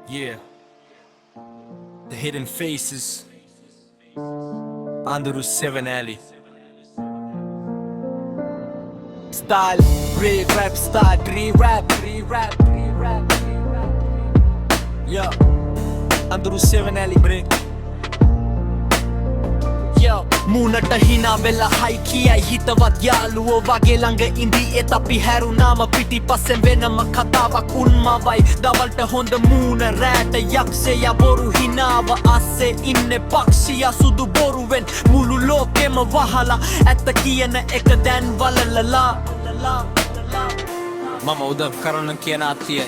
Yeah, the hidden faces. Anduru 7 Alley. Style, re-rap, style, re-rap, re-rap, re-rap, re-rap. Yeah, Anduru 7 Alley break. මූනට හිනා වෙලා හයි කියයි හිතවත් යාළුවෝ වගේ ළඟ ඉඳී අපි හැරුණාම පිටිපස්සෙන් වෙනම කතාවක් උන්මවයි දවල්ට හොඳ මූන රෑට යක්ෂයා බොරු හිනාව අස්සේ ඉන්නේ පක්ෂියා සුදු බොරුවෙන් මුළු ලෝකෙම වහලා ඇත්ත කියන එක දැන් වලලලා මම උදව් කරන්න කියන අතිය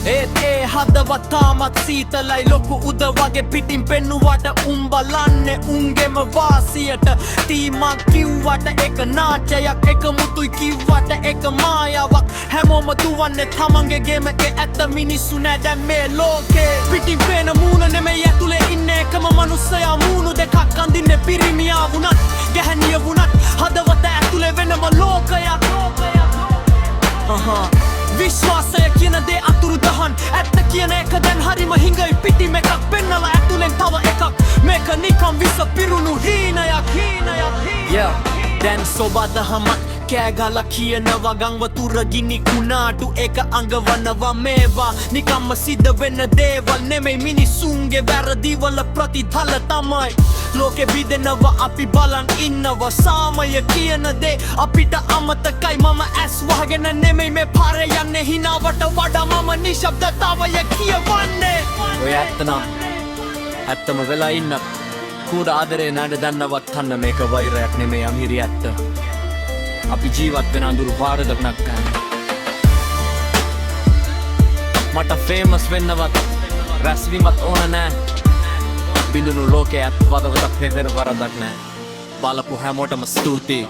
ඒත් ඒ හදවත් තාමත් සීතලයි ලොකු උදවගේ පිටින් පෙන්නුවට උඹලන්නේ උන්ගෙම වාසියට තීමක් කිව්වට එක නාට්‍යයක් එක මුතුයි කිව්වට එක මායාවක් හැමෝම දුවන්නේ තමන්ගේ ගේම ඇත්ත මිනිස්සු නෑ දැන් මේ ලෝකේ පිටින් පේන මූණ නෙමෙයි ඇතුලේ ඉන්නේ එකම මනුස්සයා මූණු දෙකක් අඳින්නේ පිරිමියා වුණත් ගැහැණිය වුණත් හදවත ඇතුලේ වෙනම ලෝකයක් විශ්වාසය කියන දේ අතුරුදහන් ඇත්ත කියන එක දැන් හරිම හිඟයි පිටිම එකක් පෙන්නලා ඇතුලෙන් තව එකක් මේක නිකම් විස පිරුණු හීනයක් දැන් සොබදහමක් කෑගලා කියනවා ගංවතුර ගිනි කුණාටු එක අඟවනවා මේවා නිකම්ම සිද්ධ වෙන දේවල් නෙමෙයි මිනිසුන්ගේ වැරදිවල ප්‍රතිඵල තමයි ලෝකෙ බිදෙනවා අපි බලන් ඉන්නවා සාමය කියන දේ අපිට අමතකයි මම ඇස් වහගෙන නෙමෙයි මේ පාරේ යන්නේ හිනාවට වඩා මම නිශ්ශබ්දතාවය කියවන්නේ ඔය ඇත්තම වෙලා ඉන්න කුඩ ආදරේ නඩ දන්නවත් තන්න මේක වෛරයක් නෙමෙයි අමිරි ඇත්ත අපි ජීවත් වෙන අඳුරු පාරදක් නක්කන්න මට ෆේමස් වෙන්නවත් රැස්වීමත් ඕන නෑ බිඳුණු ලෝකයේ ඇත් වදවතක් පෙදෙන වරදක් නෑ බලපු හැමෝටම ස්තුතියි